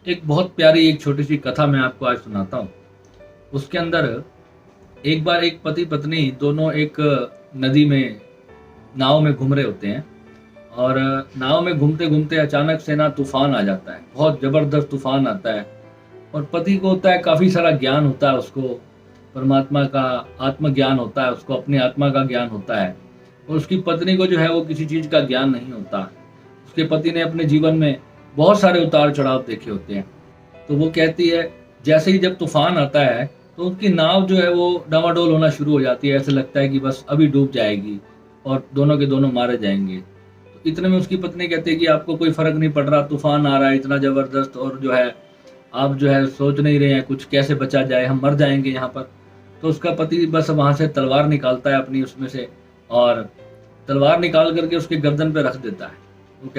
एक बहुत प्यारी एक छोटी सी कथा मैं आपको आज सुनाता हूँ। उसके अंदर एक बार एक पति पत्नी दोनों एक नदी में नाव में घूम रहे होते हैं और नाव में घूमते घूमते अचानक से ना तूफान आ जाता है। बहुत जबरदस्त तूफान आता है और पति को होता है काफी सारा ज्ञान होता है, उसको परमात्मा का आत्मज्ञान होता है, उसको अपनी आत्मा का ज्ञान होता है और उसकी पत्नी को जो है वो किसी चीज का ज्ञान नहीं होता। उसके पति ने अपने जीवन में बहुत सारे उतार चढ़ाव देखे होते हैं। तो वो कहती है जैसे ही जब तूफान आता है तो उसकी नाव जो है वो डामाडोल होना शुरू हो जाती है। ऐसे लगता है कि बस अभी डूब जाएगी और दोनों के दोनों मारे जाएंगे। तो इतने में उसकी पत्नी कहती है कि आपको कोई फर्क नहीं पड़ रहा, तूफान आ रहा है इतना जबरदस्त और जो है आप जो है सोच नहीं रहे हैं कुछ कैसे बचा जाए, हम मर जाएंगे यहाँ पर। तो उसका पति बस वहां से तलवार निकालता है अपनी उसमें से और तलवार निकाल करके उसके गर्दन पे रख देता है। वो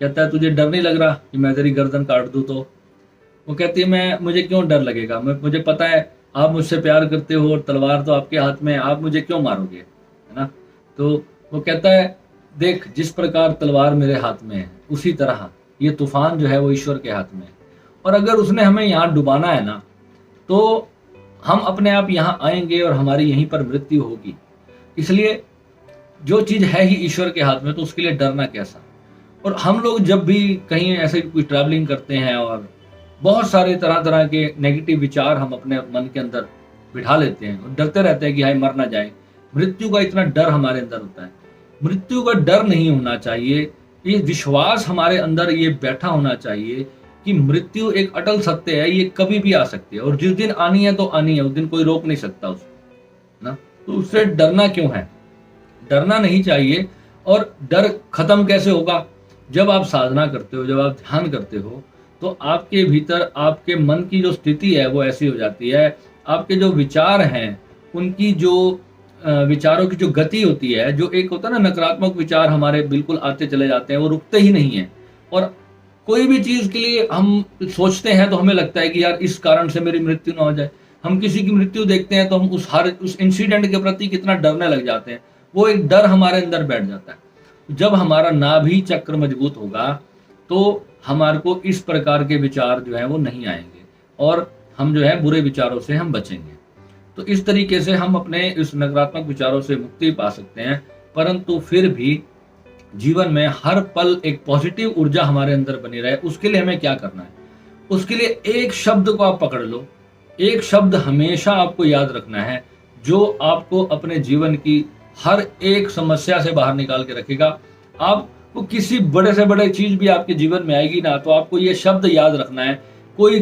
कहता है तुझे डर नहीं लग रहा कि मैं तेरी गर्दन काट दूं? तो वो कहती है मैं मुझे क्यों डर लगेगा, मुझे पता है आप मुझसे प्यार करते हो और तलवार तो आपके हाथ में है, आप मुझे क्यों मारोगे, है ना। तो वो कहता है देख जिस प्रकार तलवार मेरे हाथ में है उसी तरह ये तूफान जो है वो ईश्वर के हाथ में है और अगर उसने हमें यहाँ डुबाना है ना तो हम अपने आप यहाँ आएंगे और हमारी यहीं पर मृत्यु होगी। इसलिए जो चीज है ही ईश्वर के हाथ में तो उसके लिए डरना कैसा। और हम लोग जब भी कहीं ऐसे कोई ट्रैवलिंग करते हैं और बहुत सारे तरह तरह के नेगेटिव विचार हम अपने मन के अंदर बिठा लेते हैं और डरते रहते हैं कि हाय मर ना जाए। मृत्यु का इतना डर हमारे अंदर होता है। मृत्यु का डर नहीं होना चाहिए, ये विश्वास हमारे अंदर ये बैठा होना चाहिए कि मृत्यु एक अटल सत्य है, ये कभी भी आ सकती है और जिस दिन आनी है तो आनी है, उस दिन कोई रोक नहीं सकता उसको ना। तो उससे डरना क्यों है, डरना नहीं चाहिए। और डर खत्म कैसे होगा, जब आप साधना करते हो, जब आप ध्यान करते हो तो आपके भीतर आपके मन की जो स्थिति है वो ऐसी हो जाती है, आपके जो विचार हैं उनकी जो विचारों की जो गति होती है, जो एक होता है ना नकारात्मक विचार हमारे बिल्कुल आते चले जाते हैं, वो रुकते ही नहीं है। और कोई भी चीज के लिए हम सोचते हैं तो हमें लगता है कि यार इस कारण से मेरी मृत्यु ना हो जाए। हम किसी की मृत्यु देखते हैं तो हम उस इंसिडेंट के प्रति कितना डरने लग जाते हैं, वो एक डर हमारे अंदर बैठ जाता है। जब हमारा नाभि चक्र मजबूत होगा तो हमारे को इस प्रकार के विचार जो है वो नहीं आएंगे और हम जो है बुरे विचारों से हम बचेंगे। तो इस तरीके से हम अपने इस नकारात्मक विचारों से मुक्ति पा सकते हैं। परंतु फिर भी जीवन में हर पल एक पॉजिटिव ऊर्जा हमारे अंदर बनी रहे, उसके लिए हमें क्या करना है, उसके लिए एक शब्द को आप पकड़ लो। एक शब्द हमेशा आपको याद रखना है जो आपको अपने जीवन की हर एक समस्या से बाहर निकाल के रखेगा। आपको किसी बड़े से बड़े चीज भी आपके जीवन में आएगी ना तो आपको ये शब्द याद रखना है। कोई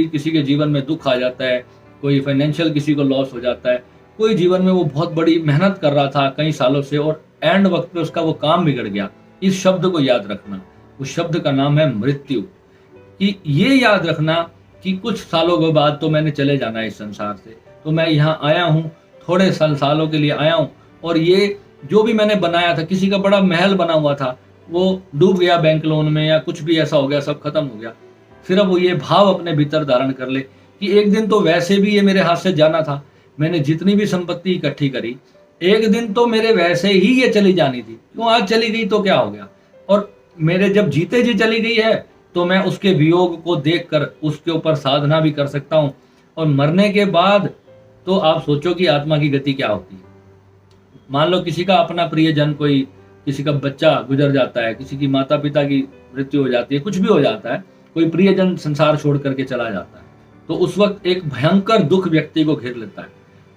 किसी के जीवन में दुख आ जाता है, कोई फाइनेंशियल किसी को लॉस हो जाता है, कोई जीवन में वो बहुत बड़ी मेहनत कर रहा था कई सालों से और एंड वक्त पे उसका वो काम बिगड़ गया। इस शब्द को याद रखना, उस शब्द का नाम है मृत्यु। कि ये याद रखना कि कुछ सालों के बाद तो मैंने चले जाना है इस संसार से, तो मैं यहाँ आया हूँ, थोड़े सालों के लिए आया हूँ और ये जो भी मैंने बनाया था, किसी का बड़ा महल बना हुआ था वो डूब गया बैंक लोन में या कुछ भी ऐसा हो गया, सब खत्म हो गया। सिर्फ वो ये भाव अपने भीतर धारण कर ले कि एक दिन तो वैसे भी ये मेरे हाथ से जाना था, मैंने जितनी भी संपत्ति इकट्ठी करी एक दिन तो मेरे वैसे ही ये चली जानी थी, क्यों आज चली गई तो क्या हो गया। और मेरे जब जीते जी चली गई है तो मैं उसके वियोग को देखकर उसके ऊपर साधना भी कर सकता हूँ। और मरने के बाद तो आप सोचो कि आत्मा की गति क्या होती है। मान लो किसी का अपना प्रियजन, कोई किसी का बच्चा गुजर जाता है, किसी की माता पिता की मृत्यु हो जाती है, कुछ भी हो जाता है, कोई प्रियजन संसार छोड़ करके चला जाता है तो उस वक्त एक भयंकर दुख व्यक्ति को घेर लेता है।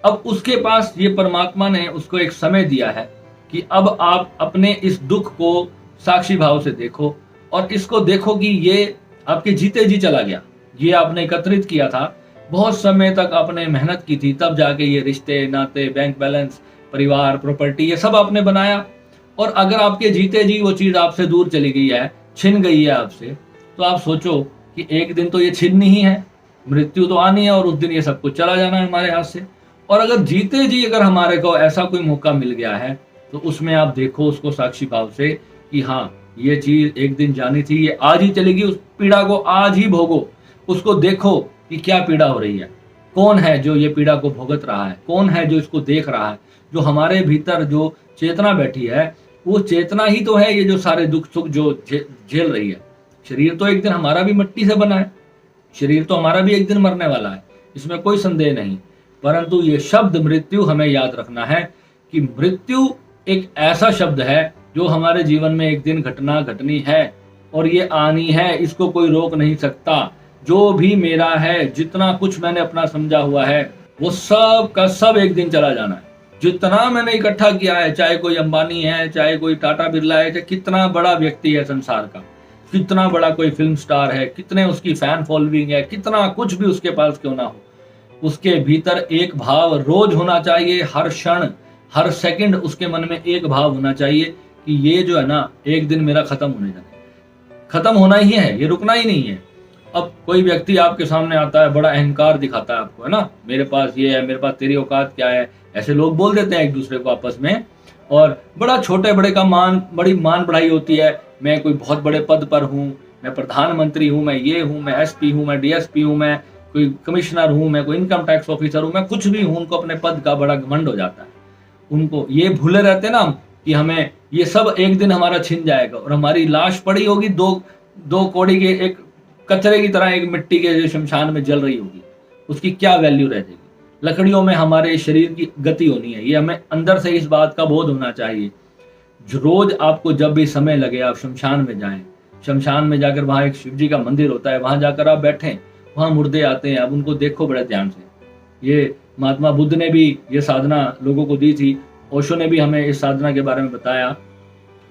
अब उसके पास ये परमात्मा ने उसको एक समय दिया है कि अब आप अपने इस दुख को साक्षी भाव से देखो और इसको देखो कि ये आपके जीते जी चला गया। ये आपने एकत्रित किया था, बहुत समय तक आपने मेहनत की थी, तब जाके ये रिश्ते नाते बैंक बैलेंस परिवार प्रॉपर्टी ये सब आपने बनाया। और अगर आपके जीते जी वो चीज आपसे दूर चली गई है, छिन गई है आपसे, तो आप सोचो कि एक दिन तो ये छिननी ही है, मृत्यु तो आनी है और उस दिन ये सब कुछ चला जाना है हमारे हाथ से। और अगर जीते जी अगर हमारे को ऐसा कोई मौका मिल गया है तो उसमें आप देखो उसको साक्षी भाव से कि हाँ ये चीज एक दिन जानी थी, ये आज ही चलेगी, उस पीड़ा को आज ही भोगो। उसको देखो कि क्या पीड़ा हो रही है, कौन है जो ये पीड़ा को भुगत रहा है, कौन है जो इसको देख रहा है। जो हमारे भीतर जो चेतना बैठी है वो चेतना ही तो है ये जो सारे दुख सुख जो झेल रही है। शरीर तो एक दिन हमारा भी मिट्टी से बना है, शरीर तो हमारा भी एक दिन मरने वाला है, इसमें कोई संदेह नहीं। परंतु ये शब्द मृत्यु हमें याद रखना है कि मृत्यु एक ऐसा शब्द है जो हमारे जीवन में एक दिन घटनी है और ये आनी है, इसको कोई रोक नहीं सकता। जो भी मेरा है, जितना कुछ मैंने अपना समझा हुआ है, वो सब का सब एक दिन चला जाना है। जितना मैंने इकट्ठा किया है, चाहे कोई अंबानी है, चाहे कोई टाटा बिरला है, चाहे कितना बड़ा व्यक्ति है संसार का, कितना बड़ा कोई फिल्म स्टार है, कितने उसकी फैन फॉलोइंग है, कितना कुछ भी उसके पास क्यों ना हो, उसके भीतर एक भाव रोज होना चाहिए। हर क्षण, हर सेकंड उसके मन में एक भाव होना चाहिए कि ये जो है ना, एक दिन मेरा खत्म होने जाना है, खत्म होना ही है, ये रुकना ही नहीं है। अब कोई व्यक्ति आपके सामने आता है, बड़ा अहंकार दिखाता है आपको, है ना, मेरे पास ये है, मेरे पास तेरी औकात क्या है, ऐसे लोग बोल देते हैं एक दूसरे को आपस में, और बड़ा छोटे बड़े का बड़ी मान बढ़ाई होती है। मैं कोई बहुत बड़े पद पर हूँ, मैं प्रधानमंत्री हूँ, मैं ये हूँ, मैं एसपी हूँ, मैं डीएसपी हूँ, मैं कोई कमिश्नर हूँ, मैं कोई इनकम टैक्स ऑफिसर हूँ, मैं कुछ भी हूँ। उनको अपने पद का बड़ा घमंड हो जाता है। उनको ये भूले रहते हैं ना कि हमें ये सब एक दिन हमारा छिन जाएगा और हमारी लाश पड़ी होगी दो कौड़ी के एक कचरे की तरह, एक मिट्टी के जो शमशान में जल रही होगी, उसकी क्या वैल्यू रह जाएगी। लकड़ियों में हमारे शरीर की गति होनी है, ये हमें अंदर से इस बात का बोध होना चाहिए। रोज आपको जब भी समय लगे आप शमशान में जाएं, शमशान में जाकर वहां एक शिव जी का मंदिर होता है, वहां जाकर आप बैठें, वहां मुर्दे आते हैं, आप उनको देखो बड़े ध्यान से। ये महात्मा बुद्ध ने भी ये साधना लोगों को दी थी, ओशो ने भी हमें इस साधना के बारे में बताया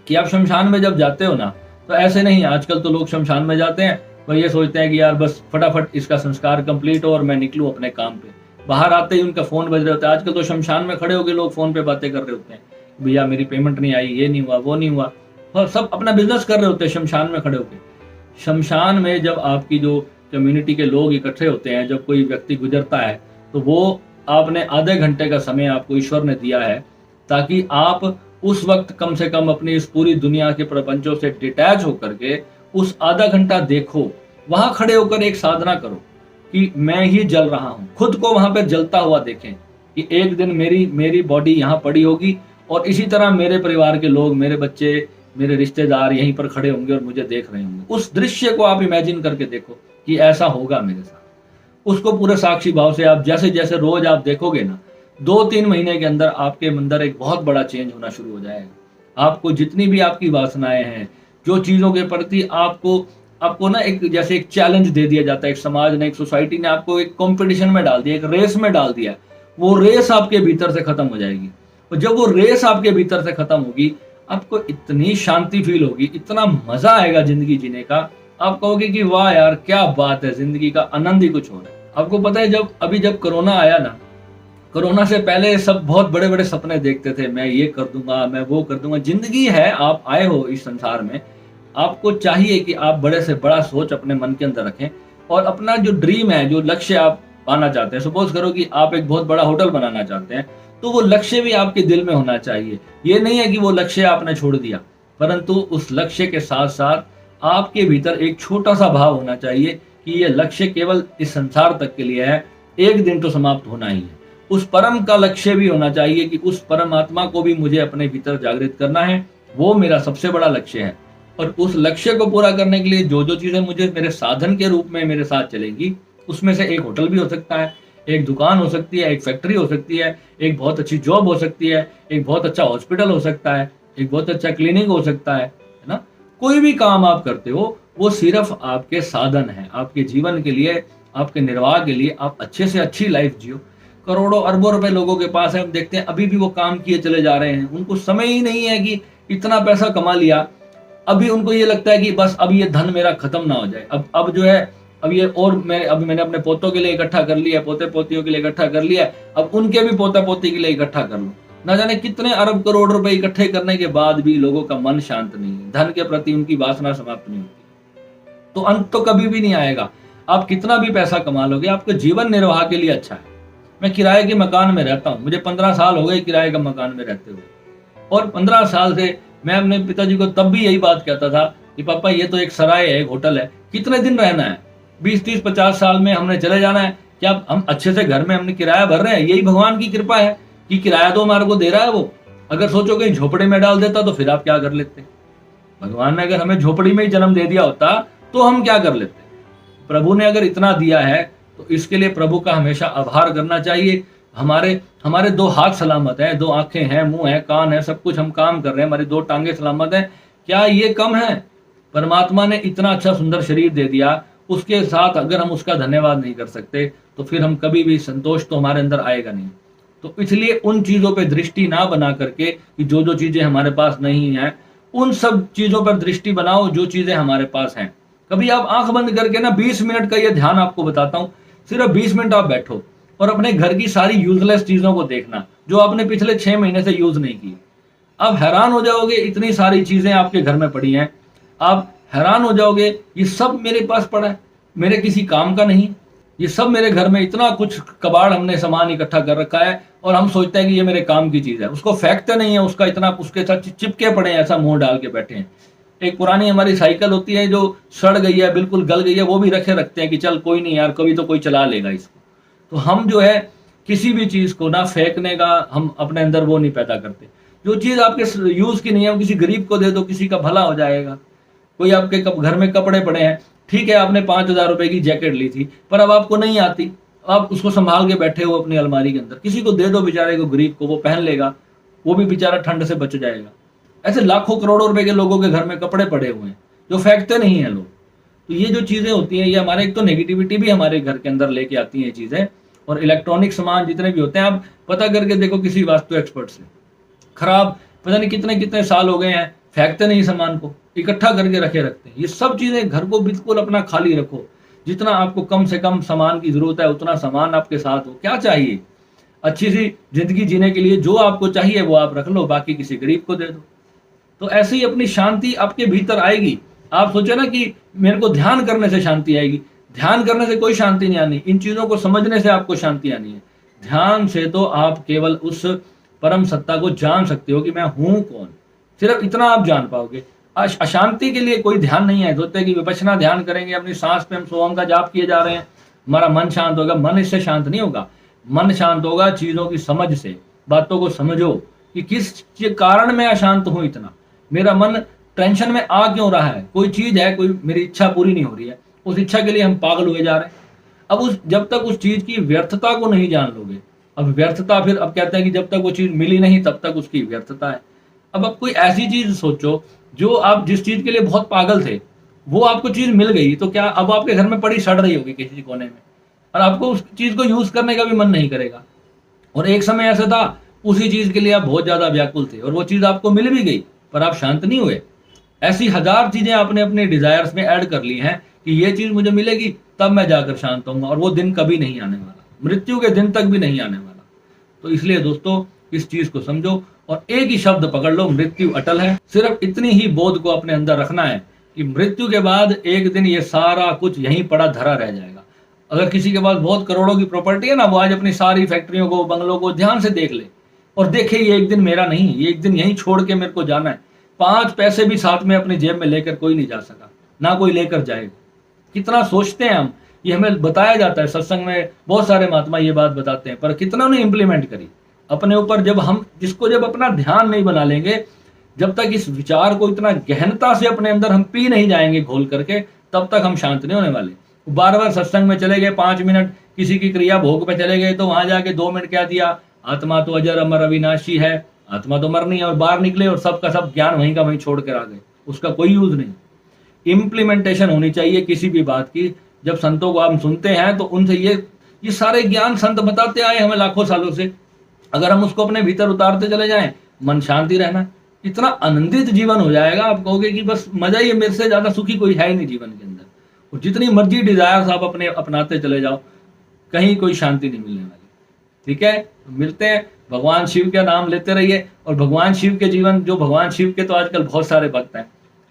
कि आप शमशान में जब जाते हो ना, तो ऐसे नहीं, आजकल तो लोग शमशान में जाते हैं, वो ये सोचते हैं कि यार बस फटाफट इसका संस्कार कंप्लीट हो और मैं निकलूं अपने काम पे। बाहर आते ही उनका फोन बज रहे होता है। आजकल तो शमशान में खड़े होकर लोग फोन पे बातें कर रहे होते हैं, भैया मेरी पेमेंट नहीं आई, ये नहीं हुआ, वो नहीं हुआ, और सब अपना बिजनेस कर रहे होते हैं शमशान में खड़े होकर। शमशान में जब आपकी जो कम्युनिटी के लोग इकट्ठे होते हैं, जब कोई व्यक्ति गुजरता है, तो वो आपने आधे घंटे का समय आपको ईश्वर ने दिया है ताकि आप उस वक्त कम से कम अपनी इस पूरी दुनिया के प्रपंचों से डिटैच होकर के उस आधा घंटा देखो, वहां खड़े होकर एक साधना करो कि मैं ही जल रहा हूं। खुद को वहां पर जलता हुआ देखें कि एक दिन मेरी बॉडी यहाँ पड़ी होगी और इसी तरह मेरे परिवार के लोग, मेरे बच्चे, मेरे रिश्तेदार यहीं पर खड़े होंगे और मुझे देख रहे होंगे। उस दृश्य को आप इमेजिन करके देखो कि ऐसा होगा मेरे साथ। उसको पूरे साक्षी भाव से आप जैसे जैसे रोज आप देखोगे ना, 2-3 महीने के अंदर आपके अंदर एक बहुत बड़ा चेंज होना शुरू हो जाएगा। आपको जितनी भी आपकी वासनाएं हैं, जो चीजों के प्रति आपको ना एक जैसे एक चैलेंज दे दिया जाता है, एक समाज ने, एक सोसाइटी ने आपको एक कंपटीशन में डाल दिया, एक रेस में डाल दिया, वो रेस आपके भीतर से खत्म हो जाएगी। और जब वो रेस आपके भीतर से खत्म होगी, आपको इतनी शांति फील होगी, इतना मजा आएगा जिंदगी जीने का, आप कहोगे कि वाह यार क्या बात है, जिंदगी का आनंद ही कुछ और है। आपको पता है जब कोरोना आया ना, कोरोना से पहले सब बहुत बड़े बड़े सपने देखते थे, मैं ये कर दूंगा, मैं वो कर दूंगा। जिंदगी है, आप आए हो इस संसार में, आपको चाहिए कि आप बड़े से बड़ा सोच अपने मन के अंदर रखें और अपना जो ड्रीम है, जो लक्ष्य आप पाना चाहते हैं, सपोज करो कि आप एक बहुत बड़ा होटल बनाना चाहते हैं, तो वो लक्ष्य भी आपके दिल में होना चाहिए। ये नहीं है कि वो लक्ष्य आपने छोड़ दिया, परंतु उस लक्ष्य के साथ साथ आपके भीतर एक छोटा सा भाव होना चाहिए कि ये लक्ष्य केवल इस संसार तक के लिए है, एक दिन तो समाप्त होना ही है। उस परम का लक्ष्य भी होना चाहिए कि उस परमात्मा को भी मुझे अपने भीतर जागृत करना है, वो मेरा सबसे बड़ा लक्ष्य है। और उस लक्ष्य को पूरा करने के लिए जो जो चीजें मुझे मेरे साधन के रूप में मेरे साथ चलेंगी, उसमें से एक होटल भी हो सकता है, एक दुकान हो सकती है, एक फैक्ट्री हो सकती है, एक बहुत अच्छी जॉब हो सकती है, एक बहुत अच्छा हॉस्पिटल हो सकता है, एक बहुत अच्छा क्लिनिक हो सकता है ना। कोई भी काम आप करते हो वो सिर्फ आपके साधन है, आपके जीवन के लिए, आपके निर्वाह के लिए। आप अच्छे से अच्छी लाइफ जियो। करोड़ों अरबों रुपए लोगों के पास है, हम देखते हैं अभी भी वो काम किए चले जा रहे हैं, उनको समय ही नहीं है कि इतना पैसा कमा लिया, अभी उनको ये लगता है कि बस अब ये धन मेरा खत्म ना हो जाए, अब जो है अब ये, और मैंने अपने पोतों के लिए इकट्ठा कर लिया, पोते पोतियों के लिए इकट्ठा कर लिया, अब उनके भी पोता पोती के लिए इकट्ठा कर लो। ना जाने कितने अरब करोड़ रुपए इकट्ठे करने के बाद भी लोगों का मन शांत नहीं है, धन के प्रति उनकी वासना समाप्त नहीं होती, तो अंत तो कभी भी नहीं आएगा। आप कितना भी पैसा कमा लोगे, आपके जीवन निर्वाह के लिए अच्छा है। मैं किराए के मकान में रहता हूँ, मुझे 15 साल हो गए किराए के मकान में रहते हुए, और 15 साल से मैं अपने पिताजी को तब भी यही बात कहता था कि पापा ये तो एक सराय है, एक होटल है, कितने दिन रहना है, 20, 30, 50 साल में हमने चले जाना है, क्या हम अच्छे से घर में हमने किराया भर रहे हैं? यही भगवान की कृपा है कि किराया तो हमारे को दे रहा है वो। अगर सोचो कहीं झोपड़ी में डाल देता तो फिर आप क्या कर लेते? भगवान ने अगर हमें झोपड़ी में ही जन्म दे दिया होता तो हम क्या कर लेते हैं? प्रभु ने अगर इतना दिया है तो इसके लिए प्रभु का हमेशा आभार करना चाहिए। हमारे हमारे 2 हाथ सलामत हैं, 2 आंखें हैं, मुंह है, कान है, सब कुछ हम काम कर रहे हैं, हमारी 2 टांगे सलामत हैं। क्या ये कम है? परमात्मा ने इतना अच्छा सुंदर शरीर दे दिया, उसके साथ अगर हम उसका धन्यवाद नहीं कर सकते तो फिर हम कभी भी संतोष तो हमारे अंदर आएगा नहीं। तो इसलिए उन चीजों पे दृष्टि ना बना करके कि जो जो चीजें हमारे पास नहीं है, उन सब चीजों पर दृष्टि बनाओ जो चीजें हमारे पास हैं। कभी आप आंख बंद करके ना 20 मिनट का ये ध्यान आपको बताता हूँ, सिर्फ 20 मिनट आप बैठो और अपने घर की सारी यूजलेस चीजों को देखना जो आपने पिछले 6 महीने से यूज नहीं की। आप हैरान हो जाओगे, इतनी सारी चीजें आपके घर में पड़ी हैं, आप हैरान हो जाओगे ये सब मेरे पास पड़ा है, मेरे किसी काम का नहीं। ये सब मेरे घर में इतना कुछ कबाड़ हमने सामान इकट्ठा कर रखा है और हम सोचते हैं कि ये मेरे काम की चीज है, उसको फेंकते नहीं है, उसका इतना उसके साथ चिपके पड़े हैं, ऐसा मुंह डाल के बैठे हैं। एक पुरानी हमारी साइकिल होती है जो सड़ गई है, बिल्कुल गल गई है, वो भी रखते हैं कि चल कोई नहीं यार, कभी तो कोई चला लेगा इसको। तो हम जो है किसी भी चीज को ना फेंकने का हम अपने अंदर वो नहीं पैदा करते। जो चीज आपके यूज की नहीं है वो किसी गरीब को दे दो, किसी का भला हो जाएगा। कोई आपके घर में कपड़े पड़े हैं, ठीक है आपने 5,000 रुपए की जैकेट ली थी पर अब आपको नहीं आती, आप उसको संभाल के बैठे हो अपनी अलमारी के अंदर, किसी को दे दो बेचारे को, गरीब को, वो पहन लेगा, वो भी बेचारा ठंड से बच जाएगा। ऐसे लाखों करोड़ों रुपए के लोगों के घर में कपड़े पड़े हुए हैं जो फेंकते नहीं है लोग। तो ये जो चीजें होती हैं ये हमारे एक तो नेगेटिविटी भी हमारे घर के अंदर लेके आती हैं चीजें। और इलेक्ट्रॉनिक सामान जितने भी होते हैं आप पता करके देखो किसी वास्तु एक्सपर्ट से, खराब पता नहीं कितने कितने साल हो गए हैं, फेंकते नहीं सामान को, इकट्ठा करके रखते हैं। ये सब चीजें घर को बिल्कुल अपना खाली रखो, जितना आपको कम से कम सामान की जरूरत है उतना सामान आपके साथ हो। क्या चाहिए? अच्छी सी जिंदगी जीने के लिए जो आपको चाहिए वो आप रख लो, बाकी किसी गरीब को दे दो। तो ऐसे ही अपनी शांति आपके भीतर आएगी। आप सोचे ना कि मेरे को ध्यान करने से शांति आएगी, ध्यान करने से कोई शांति नहीं आनी, इन चीजों को समझने से आपको शांति आनी है। ध्यान से तो आप केवल उस परम सत्ता को जान सकते हो कि मैं हूं कौन, सिर्फ इतना आप जान पाओगे। अशांति के लिए कोई ध्यान नहीं है। सोचते हैं कि विपश्यना ध्यान करेंगे, अपनी सांस पे हम सोहम का जाप किए जा रहे हैं, हमारा मन शांत होगा। मन इससे शांत नहीं होगा, मन शांत होगा चीजों की समझ से। बातों को समझो कि किस कारण मैं अशांत हूं, इतना मेरा मन टेंशन में आ क्यों रहा है, कोई चीज है, कोई मेरी इच्छा पूरी नहीं हो रही है, उस इच्छा के लिए हम पागल हुए जा रहे हैं। अब जब तक उस चीज की व्यर्थता को नहीं जान लोगे, अब व्यर्थता फिर अब कहते हैं कि जब तक वो चीज मिली नहीं तब तक उसकी व्यर्थता है। अब आप कोई ऐसी चीज सोचो जो आप जिस चीज के लिए बहुत पागल थे, वो आपको चीज मिल गई, तो क्या अब आपके घर में पड़ी सड़ रही होगी किसी कोने में, और आपको उस चीज को यूज करने का भी मन नहीं करेगा। और एक समय ऐसा था उसी चीज के लिए आप बहुत ज्यादा व्याकुल थे और वो चीज आपको मिल भी गई पर आप शांत नहीं हुए। ऐसी हजार चीजें आपने अपने डिजायर्स में ऐड कर ली हैं कि ये चीज मुझे मिलेगी तब मैं जाकर शांत होऊंगा, और वो दिन कभी नहीं आने वाला, मृत्यु के दिन तक भी नहीं आने वाला। तो इसलिए दोस्तों इस चीज को समझो और एक ही शब्द पकड़ लो, मृत्यु अटल है। सिर्फ इतनी ही बोध को अपने अंदर रखना है कि मृत्यु के बाद एक दिन ये सारा कुछ यहीं पड़ा धरा रह जाएगा। अगर किसी के पास बहुत करोड़ों की प्रॉपर्टी है ना, वो आज अपनी सारी फैक्ट्रियों को, बंगलों को ध्यान से देख ले और देखे ये एक दिन मेरा नहीं, ये एक दिन यहीं छोड़ के मेरे को जाना है। 5 पैसे भी साथ में अपनी जेब में लेकर कोई नहीं जा सका, ना कोई लेकर जाएगा। कितना सोचते हैं हम, ये हमें बताया जाता है सत्संग में, बहुत सारे महात्मा ये बात बताते हैं, पर कितना ने इम्प्लीमेंट करी अपने ऊपर। जब हम जिसको जब अपना ध्यान नहीं बना लेंगे, जब तक इस विचार को इतना गहनता से अपने अंदर हम पी नहीं जाएंगे घोल करके, तब तक हम शांत नहीं होने वाले। बार बार सत्संग में चले गए, 5 मिनट किसी की क्रिया भोग पे चले गए, तो वहां जाके 2 मिनट क्या दिया, आत्मा तो अजर अमर अविनाशी है, आत्मा तो मरनी है, और बाहर निकले और सबका सब ज्ञान वहीं का वहीं छोड़ कर आ गए, उसका कोई यूज नहीं। इम्प्लीमेंटेशन होनी चाहिए किसी भी बात की। जब संतों को हम सुनते हैं तो उनसे ये सारे ज्ञान संत बताते आए हमें लाखों सालों से, अगर हम उसको अपने भीतर उतारते चले जाएं, मन शांति रहना, इतना आनंदित जीवन हो जाएगा, आप कहोगे कि बस मजा ही है, मेरे से ज्यादा सुखी कोई है ही नहीं जीवन के अंदर। और जितनी मर्जी डिजायर्स आप अपने अपनाते चले जाओ, कहीं कोई शांति नहीं मिलने वाली। ठीक है, मिलते हैं, भगवान शिव का नाम लेते रहिए। और भगवान शिव के जीवन, जो भगवान शिव के तो आजकल बहुत सारे भक्त हैं,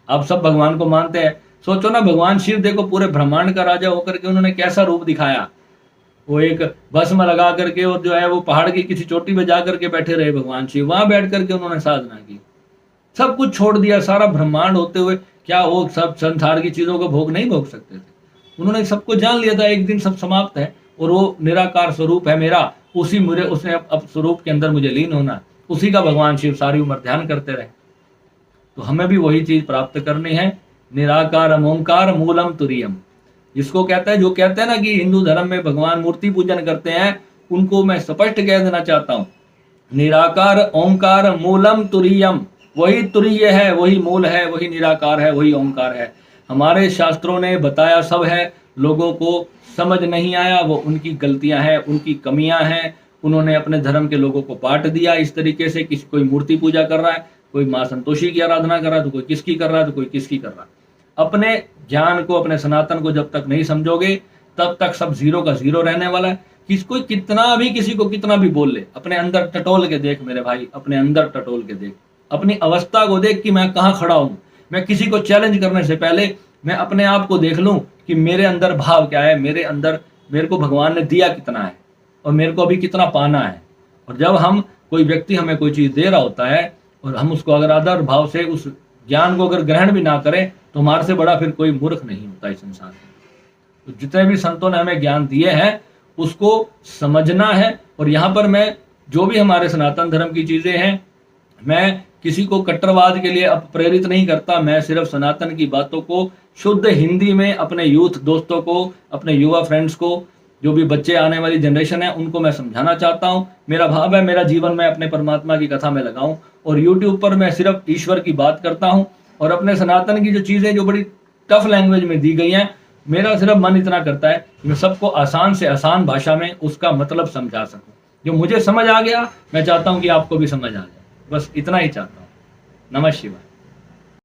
आप सब भगवान को मानते हैं। सोचो ना, भगवान शिव देखो पूरे ब्रह्मांड का राजा होकर के उन्होंने कैसा रूप दिखाया। वो एक भस्म लगा करके और जो है वो पहाड़ की किसी चोटी पे जा करके बैठे रहे भगवान शिव, वहां बैठ करके उन्होंने साधना की, सब कुछ छोड़ दिया, सारा ब्रह्मांड होते हुए क्या वो सब संसार की चीजों को भोग नहीं भोग सकते थे? उन्होंने सबको जान लिया था, एक दिन सब समाप्त है और वो निराकार स्वरूप है मेरा, उसी मुझे उसने अब स्वरूप के अंदर मुझे लीन होना, उसी का भगवान शिव सारी उम्र ध्यान करते रहे। तो हमें भी वही चीज प्राप्त करनी है निराकार ओंकार मूलम तुरियम। जिसको कहता है, जो कहते हैं ना कि हिंदू धर्म में भगवान मूर्ति पूजन करते हैं, उनको मैं स्पष्ट कह देना चाहता हूं, निराकार ओंकार मूलम तुरियम, वही तुरीय है, वही मूल है, वही निराकार है, वही ओंकार है। हमारे शास्त्रों ने बताया सब है, लोगों को समझ नहीं आया, वो उनकी गलतियां हैं, उनकी कमियां हैं। उन्होंने अपने धर्म के लोगों को बांट दिया इस तरीके से, किसी कोई मूर्ति पूजा कर रहा है, कोई माँ संतोषी की आराधना कर रहा है, तो कोई किसकी कर रहा है, तो कोई किसकी कर रहा है। अपने ज्ञान को, अपने सनातन को जब तक नहीं समझोगे, तब तक सब जीरो का जीरो रहने वाला है। कोई कितना भी किसी को कितना भी बोल ले, अपने अंदर टटोल के देख मेरे भाई, अपने अंदर टटोल के देख, अपनी अवस्था को देख कि मैं कहाँ खड़ा हूँ। मैं किसी को चैलेंज करने से पहले मैं अपने आप को देख लूं कि मेरे अंदर भाव क्या है, मेरे अंदर मेरे को भगवान ने दिया कितना है और मेरे को अभी कितना पाना है। और जब हम, कोई व्यक्ति हमें कोई चीज़ दे रहा होता है और हम उसको अगर आदर भाव से उस ज्ञान को अगर ग्रहण भी ना करें, तो हमारे से बड़ा फिर कोई मूर्ख नहीं होता इस संसार में। तो जितने भी संतों ने हमें ज्ञान दिए हैं उसको समझना है। और यहाँ पर मैं, जो भी हमारे सनातन धर्म की चीज़ें हैं, मैं किसी को कट्टरवाद के लिए अब प्रेरित नहीं करता। मैं सिर्फ सनातन की बातों को शुद्ध हिंदी में अपने यूथ दोस्तों को, अपने युवा फ्रेंड्स को, जो भी बच्चे आने वाली जनरेशन है, उनको मैं समझाना चाहता हूँ। मेरा भाव है मेरा जीवन मैं अपने परमात्मा की कथा में लगाऊं, और यूट्यूब पर मैं सिर्फ ईश्वर की बात करता हूँ। और अपने सनातन की जो चीज़ें जो बड़ी टफ लैंग्वेज में दी गई हैं, मेरा सिर्फ मन इतना करता है कि मैं सबको आसान से आसान भाषा में उसका मतलब समझा सकूं। जो मुझे समझ आ गया, मैं चाहता हूं कि आपको भी समझ आ जाए। बस इतना ही चाहता हूं। नमः शिवाय।